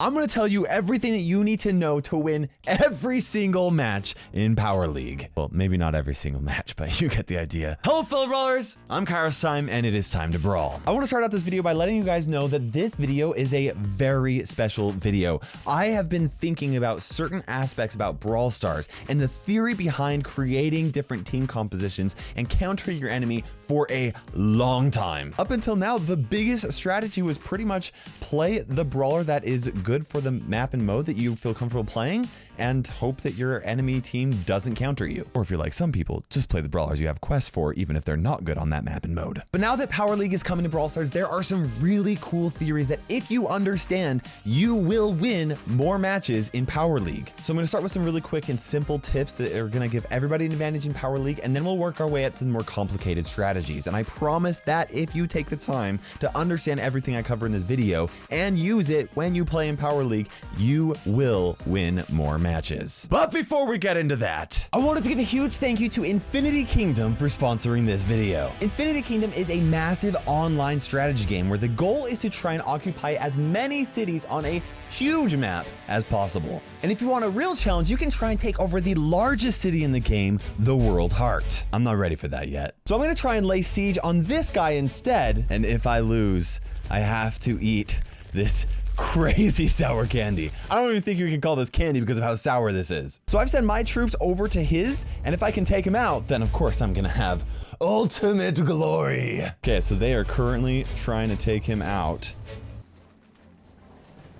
I'm going to tell you everything that you need to know to win every single match in Power League. Well, maybe not every single match, but you get the idea. Hello, fellow brawlers. I'm KairosTime, and it is time to brawl. I want to start out this video by letting you guys know that this video is a very special video. I have been thinking about certain aspects about Brawl Stars and the theory behind creating different team compositions and countering your enemy for a long time. Up until now, the biggest strategy was pretty much play the brawler that is good for the map and mode that you feel comfortable playing and hope that your enemy team doesn't counter you. Or if you're like some people, just play the brawlers you have quests for, even if they're not good on that map and mode. But now that Power League is coming to Brawl Stars, there are some really cool theories that if you understand, you will win more matches in Power League. So I'm gonna start with some really quick and simple tips that are gonna give everybody an advantage in Power League, and then we'll work our way up to the more complicated strategies. And I promise that if you take the time to understand everything I cover in this video and use it when you play in Power League, you will win more matches. But before we get into that, I wanted to give a huge thank you to Infinity Kingdom for sponsoring this video. Infinity Kingdom is a massive online strategy game where the goal is to try and occupy as many cities on a huge map as possible. And if you want a real challenge, you can try and take over the largest city in the game, the World Heart. I'm not ready for that yet. So I'm gonna try and lay siege on this guy instead, and if I lose, I have to eat this crazy sour candy. I don't even think you can call this candy because of how sour this is. So I've sent my troops over to his, and if I can take him out, then of course I'm gonna have ultimate glory. Okay, so they are currently trying to take him out.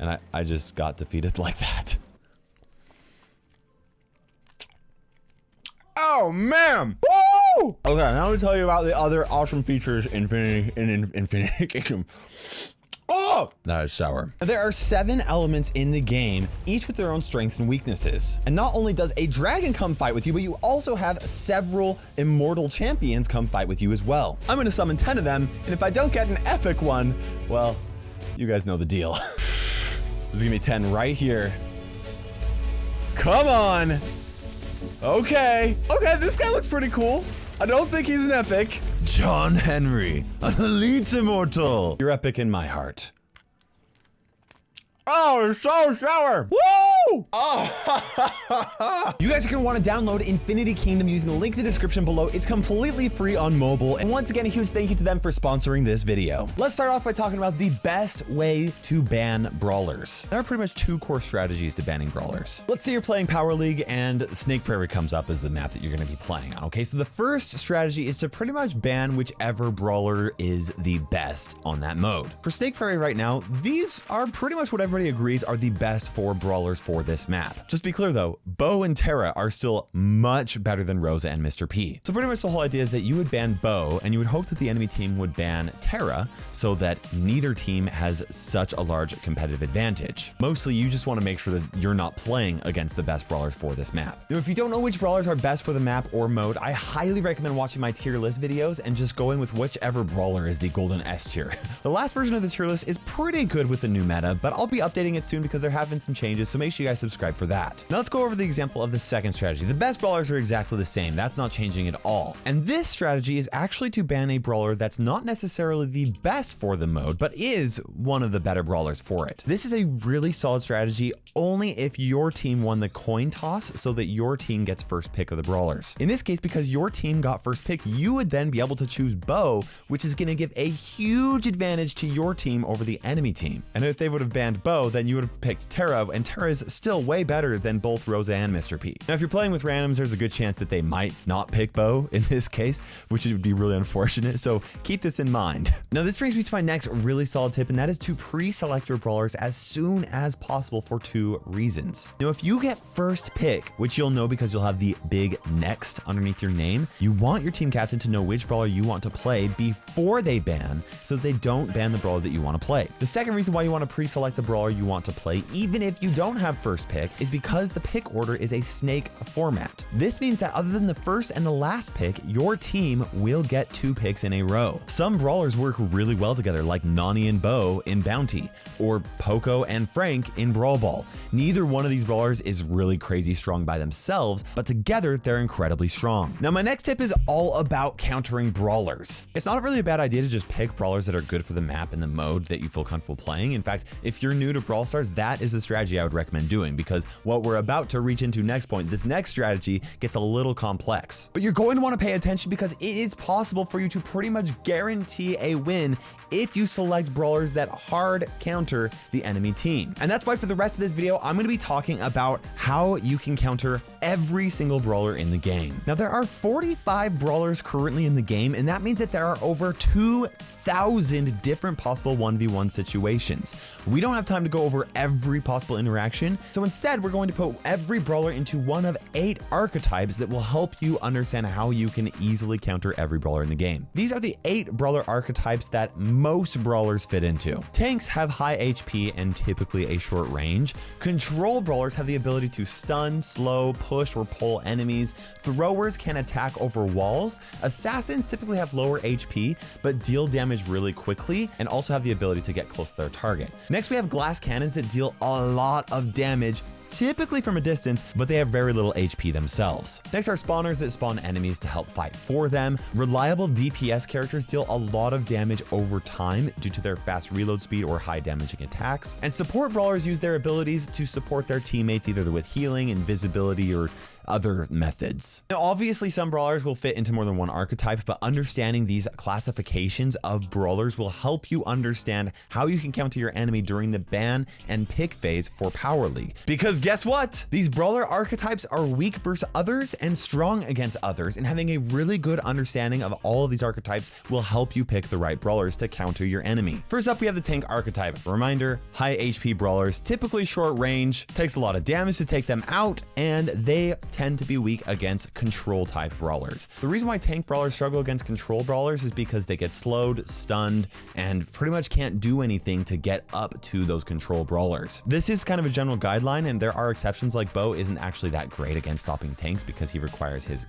And I just got defeated like that. Oh man! Woo! Okay, now let me tell you about the other awesome features in Infinity Kingdom. Oh, that is sour. There are 7 elements in the game, each with their own strengths and weaknesses. And not only does a dragon come fight with you, but you also have several immortal champions come fight with you as well. I'm gonna summon 10 of them, and if I don't get an epic one, well, you guys know the deal. There's gonna be 10 right here. Come on. Okay, this guy looks pretty cool. I don't think he's an epic. John Henry, an elite immortal. You're epic in my heart. Oh, it's so sour. Woo! Oh. You guys are gonna want to download Infinity Kingdom using the link in the description below. It's completely free on mobile. And once again, a huge thank you to them for sponsoring this video. Let's start off by talking about the best way to ban brawlers. There are pretty much 2 core strategies to banning brawlers. Let's say you're playing Power League and Snake Prairie comes up as the map that you're gonna be playing on. Okay, so the first strategy is to pretty much ban whichever brawler is the best on that mode. For Snake Prairie right now, these are pretty much what everybody agrees are the best 4 brawlers for this map. Just be clear though, Bo and Terra are still much better than Rosa and Mr. P. So pretty much the whole idea is that you would ban Bo and you would hope that the enemy team would ban Terra so that neither team has such a large competitive advantage. Mostly you just want to make sure that you're not playing against the best brawlers for this map. Now, if you don't know which brawlers are best for the map or mode, I highly recommend watching my tier list videos and just going with whichever brawler is the golden S tier. The last version of the tier list is pretty good with the new meta, but I'll be updating it soon because there have been some changes, so make sure you guys subscribe for that. Now let's go over the example of the second strategy. The best brawlers are exactly the same. That's not changing at all. And this strategy is actually to ban a brawler that's not necessarily the best for the mode, but is one of the better brawlers for it. This is a really solid strategy only if your team won the coin toss so that your team gets first pick of the brawlers. In this case, because your team got first pick, you would then be able to choose Bo, which is going to give a huge advantage to your team over the enemy team. And if they would have banned Bo, then you would have picked Terra, and Terra is still way better than both Rosa and Mr. P. Now, if you're playing with randoms, there's a good chance that they might not pick Bo in this case, which would be really unfortunate, so keep this in mind. Now, this brings me to my next really solid tip, and that is to pre-select your brawlers as soon as possible for 2 reasons. Now, if you get first pick, which you'll know because you'll have the big next underneath your name, you want your team captain to know which brawler you want to play before they ban, so that they don't ban the brawler that you want to play. The second reason why you want to pre-select the brawler you want to play, even if you don't have first pick is because the pick order is a snake format. This means that other than the first and the last pick, your team will get 2 picks in a row. Some brawlers work really well together, like Nani and Bo in Bounty, or Poco and Frank in Brawl Ball. Neither one of these brawlers is really crazy strong by themselves, but together they're incredibly strong. Now, my next tip is all about countering brawlers. It's not really a bad idea to just pick brawlers that are good for the map and the mode that you feel comfortable playing. In fact, if you're new to Brawl Stars, that is the strategy I would recommend doing, because what we're about to reach into next point, this next strategy gets a little complex. But you're going to want to pay attention because it is possible for you to pretty much guarantee a win if you select brawlers that hard counter the enemy team. And that's why for the rest of this video, I'm going to be talking about how you can counter every single brawler in the game. Now, there are 45 brawlers currently in the game, and that means that there are over 2,000 different possible 1v1 situations. We don't have time to go over every possible interaction, so instead we're going to put every brawler into one of 8 archetypes that will help you understand how you can easily counter every brawler in the game. These are the 8 brawler archetypes that most brawlers fit into. Tanks have high HP and typically a short range. Control brawlers have the ability to stun, slow, push, or pull enemies. Throwers can attack over walls. Assassins typically have lower HP, but deal damage really quickly and also have the ability to get close to their target. Next, we have glass cannons that deal a lot of damage, typically from a distance, but they have very little HP themselves. Next are spawners that spawn enemies to help fight for them. Reliable DPS characters deal a lot of damage over time due to their fast reload speed or high damaging attacks. And support brawlers use their abilities to support their teammates either with healing, invisibility, or other methods. Now, obviously some brawlers will fit into more than one archetype, but understanding these classifications of brawlers will help you understand how you can counter your enemy during the ban and pick phase for Power League. Because guess what? These brawler archetypes are weak versus others and strong against others, and having a really good understanding of all of these archetypes will help you pick the right brawlers to counter your enemy. First up, we have the tank archetype. Reminder, high HP brawlers, typically short range, takes a lot of damage to take them out, and they tend to be weak against control type brawlers. The reason why tank brawlers struggle against control brawlers is because they get slowed, stunned, and pretty much can't do anything to get up to those control brawlers. This is kind of a general guideline, and there are exceptions, like Bo isn't actually that great against stopping tanks because he requires his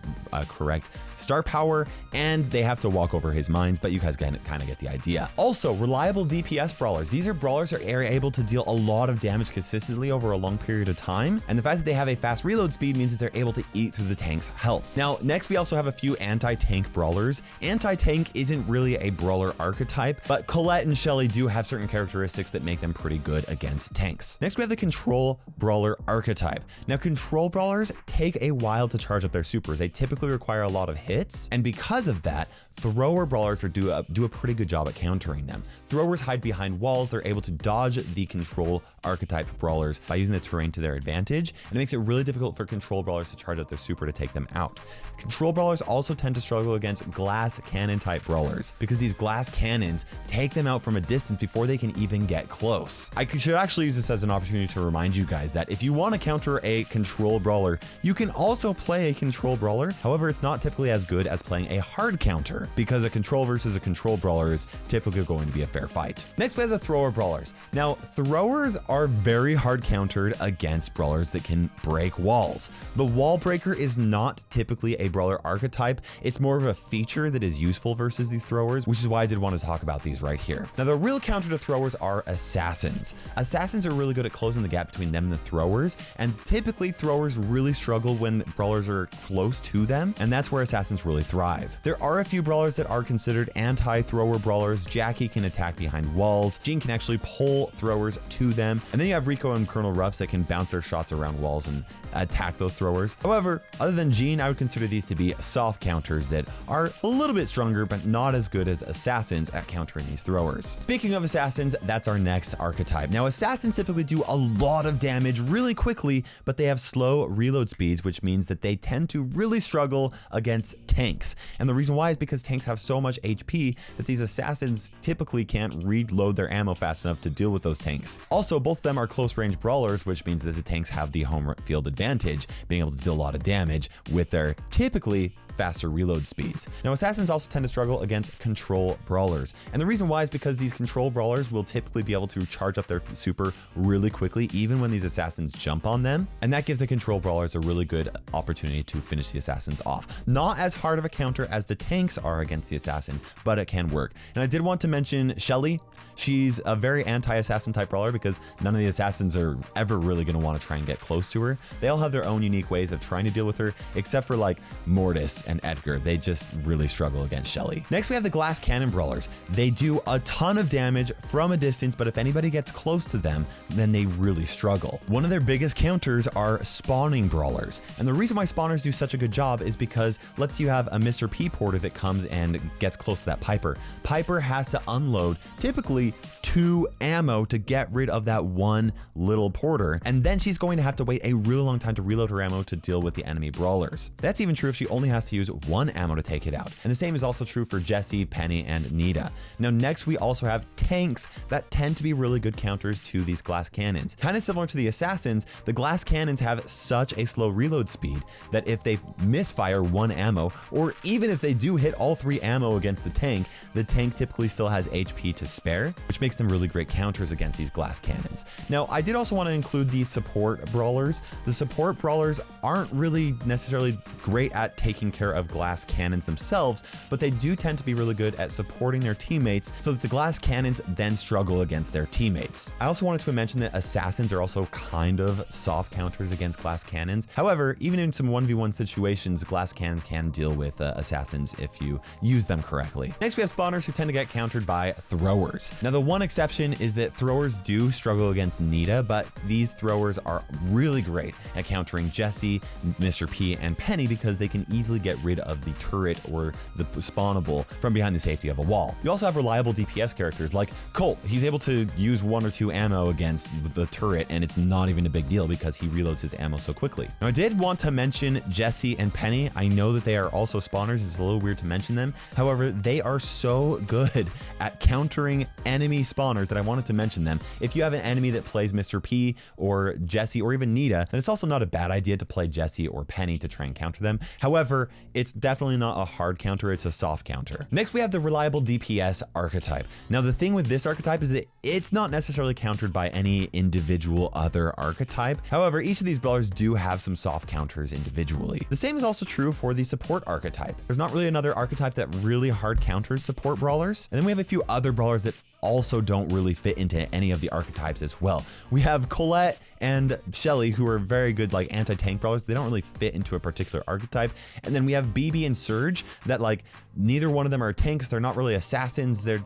correct star power and they have to walk over his mines, but you guys kind of get the idea. Also, reliable DPS brawlers. These are brawlers that are able to deal a lot of damage consistently over a long period of time, and the fact that they have a fast reload speed means that they're able to eat through the tank's health. Now, next we also have a few anti-tank brawlers. Anti-tank isn't really a brawler archetype, but Colette and Shelly do have certain characteristics that make them pretty good against tanks. Next, we have the control brawler archetype. Now, control brawlers take a while to charge up their supers. They typically require a lot of hits, and because of that, thrower brawlers do a pretty good job at countering them. Throwers hide behind walls. They're able to dodge the control archetype brawlers by using the terrain to their advantage, and it makes it really difficult for control brawlers to charge up their super to take them out. Control brawlers also tend to struggle against glass cannon type brawlers because these glass cannons take them out from a distance before they can even get close. I should actually use this as an opportunity to remind you guys that if you want to counter a control brawler, you can also play a control brawler. However, it's not typically as good as playing a hard counter because a control versus a control brawler is typically going to be a fair fight. Next, we have the thrower brawlers. Now, throwers are very hard countered against brawlers that can break walls. The wall breaker is not typically a brawler archetype. It's more of a feature that is useful versus these throwers, which is why I did want to talk about these right here. Now, the real counter to throwers are assassins. Assassins are really good at closing the gap between them and the throwers, and typically throwers really struggle when brawlers are close to them, and that's where assassins really thrive. There are a few brawlers that are considered anti-thrower brawlers. Jackie can attack behind walls. Jean can actually pull throwers to them. And then you have Rico and Colonel Ruffs that can bounce their shots around walls and attack those throwers. However, other than Jean, I would consider these to be soft counters that are a little bit stronger, but not as good as assassins at countering these throwers. Speaking of assassins, that's our next archetype. Now, assassins typically do a lot of damage really quickly, but they have slow reload speeds, which means that they tend to really struggle against tanks. And the reason why is because tanks have so much HP that these assassins typically can't reload their ammo fast enough to deal with those tanks. Also, both of them are close range brawlers, which means that the tanks have the home field advantage, being able able to deal a lot of damage with their typically faster reload speeds. Now, assassins also tend to struggle against control brawlers. And the reason why is because these control brawlers will typically be able to charge up their super really quickly, even when these assassins jump on them. And that gives the control brawlers a really good opportunity to finish the assassins off. Not as hard of a counter as the tanks are against the assassins, but it can work. And I did want to mention Shelly. She's a very anti-assassin type brawler because none of the assassins are ever really going to want to try and get close to her. They all have their own unique ways of trying to deal with her, except for like Mortis and Edgar. They just really struggle against Shelly. Next, we have the glass cannon brawlers. They do a ton of damage from a distance, but if anybody gets close to them, then they really struggle. One of their biggest counters are spawning brawlers. And the reason why spawners do such a good job is because let's say you have a Mr. P porter that comes and gets close to that Piper. Piper has to unload typically 2 ammo to get rid of that one little porter, and then she's going to have to wait a really long time to reload her ammo to deal with the enemy brawlers. That's even true if she only has to use 1 ammo to take it out. And the same is also true for Jessie, Penny, and Nita. Now next, we also have tanks that tend to be really good counters to these glass cannons. Kind of similar to the assassins, the glass cannons have such a slow reload speed that if they misfire 1 ammo, or even if they do hit all 3 ammo against the tank typically still has HP to spare, which makes them really great counters against these glass cannons. Now, I did also want to include the support brawlers. The support brawlers aren't really necessarily great at taking care of glass cannons themselves, but they do tend to be really good at supporting their teammates so that the glass cannons then struggle against their teammates. I also wanted to mention that assassins are also kind of soft counters against glass cannons. However, even in some 1v1 situations, glass cannons can deal with assassins if you use them correctly. Next, we have spawners who tend to get countered by throwers. Now, the one exception is that throwers do struggle against Nita, but these throwers are really great at countering Jessie, Mr. P, and Penny because they can easily get rid of the turret or the spawnable from behind the safety of a wall. You also have reliable DPS characters like Colt. He's able to use 1 or 2 ammo against the turret, and it's not even a big deal because he reloads his ammo so quickly. Now, I did want to mention Jessie and Penny. I know that they are also spawners. It's a little weird to mention them. However, they are so good at countering enemy spawners that I wanted to mention them. If you have an enemy that plays Mr. P or Jessie or even Nita, then it's also not a bad idea to play Jessie or Penny to try and counter them. However, it's definitely not a hard counter, it's a soft counter. Next, we have the reliable DPS archetype. Now, the thing with this archetype is that it's not necessarily countered by any individual other archetype. However, each of these brawlers do have some soft counters individually. The same is also true for the support archetype. There's not really another archetype that really hard counters support brawlers. And then we have a few other brawlers that also don't really fit into any of the archetypes as well. We have Colette and Shelly, who are very good like anti-tank brawlers. They don't really fit into a particular archetype. And then we have BB and Surge that like neither one of them are tanks. They're not really assassins. They're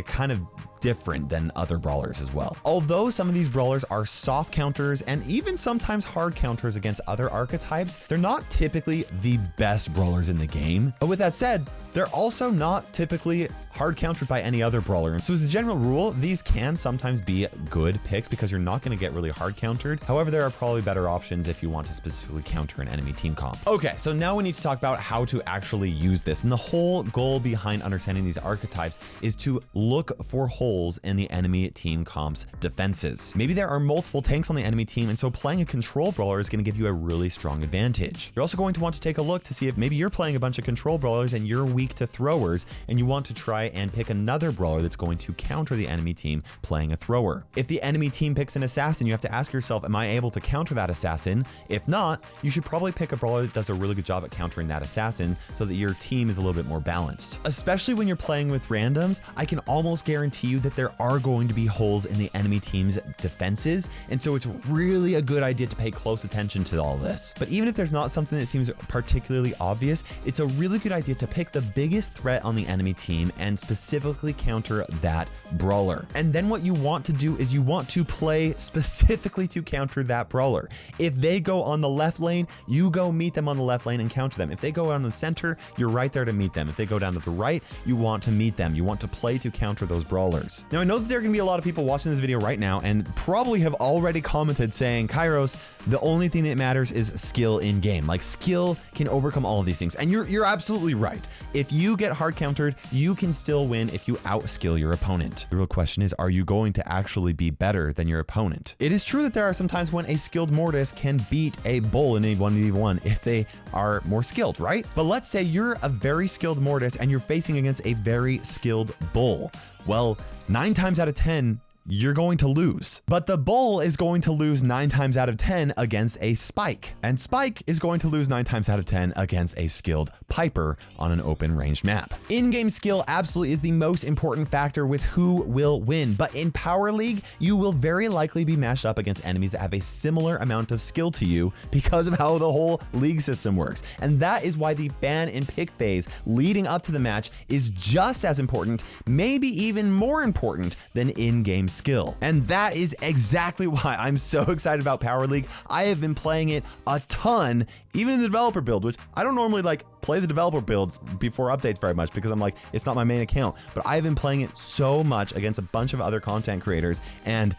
kind of different than other brawlers as well. Although some of these brawlers are soft counters and even sometimes hard counters against other archetypes, they're not typically the best brawlers in the game. But with that said, they're also not typically hard countered by any other brawler. So as a general rule, these can sometimes be good picks because you're not going to get really hard countered. However, there are probably better options if you want to specifically counter an enemy team comp. Okay, so now we need to talk about how to actually use this. And the whole goal behind understanding these archetypes is to look for holes in the enemy team comp's defenses. Maybe there are multiple tanks on the enemy team, and so playing a control brawler is going to give you a really strong advantage. You're also going to want to take a look to see if maybe you're playing a bunch of control brawlers and you're weak to throwers, and you want to try and pick another brawler that's going to counter the enemy team playing a thrower. If the enemy team picks an assassin, you have to ask yourself, am I able to counter that assassin? If not, you should probably pick a brawler that does a really good job at countering that assassin so that your team is a little bit more balanced. Especially when you're playing with randoms, I can almost guarantee you that there are going to be holes in the enemy team's defenses, and so it's really a good idea to pay close attention to all this. But even if there's not something that seems particularly obvious, it's a really good idea to pick the biggest threat on the enemy team and specifically counter that brawler. And then what you want to do is you want to play specifically to counter that brawler. If they go on the left lane, you go meet them on the left lane and counter them. If they go down the center, you're right there to meet them. If they go down to the right, you want to meet them. You want to play to counter those brawlers. Now, I know that there are going to be a lot of people watching this video right now and probably have already commented saying, Kairos, The only thing that matters is skill in game. Like, skill can overcome all of these things. And you're absolutely right. If you get hard countered, you can still win if you outskill your opponent. The real question is, are you going to actually be better than your opponent? It is true that there are some times when a skilled Mortis can beat a bull in a 1v1 if they are more skilled, right? But let's say you're a very skilled Mortis and you're facing against a very skilled bull. Well, 9 times out of 10, you're going to lose. But the bull is going to lose 9 times out of 10 against a Spike. And Spike is going to lose 9 times out of 10 against a skilled Piper on an open range map. In-game skill absolutely is the most important factor with who will win. But in Power League, you will very likely be matched up against enemies that have a similar amount of skill to you because of how the whole league system works. And that is why the ban and pick phase leading up to the match is just as important, maybe even more important than in-game skill. And that is exactly why I'm so excited about Power League. I have been playing it a ton, even in the developer build, which I don't normally like play the developer builds before updates very much because I'm like, it's not my main account, but I've been playing it so much against a bunch of other content creators, and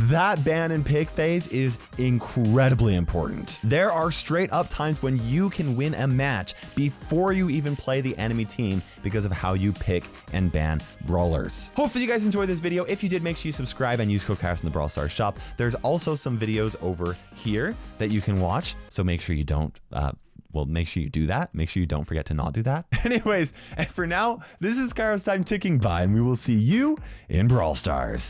that ban and pick phase is incredibly important. There are straight up times when you can win a match before you even play the enemy team because of how you pick and ban brawlers. Hopefully you guys enjoyed this video. If you did, make sure you subscribe and use code Kairos in the Brawl Stars shop. There's also some videos over here that you can watch, so make sure you don't well, make sure you do that. Make sure you don't forget to not do that. Anyways, and for now, this is KairosTime ticking by, and we will see you in Brawl Stars.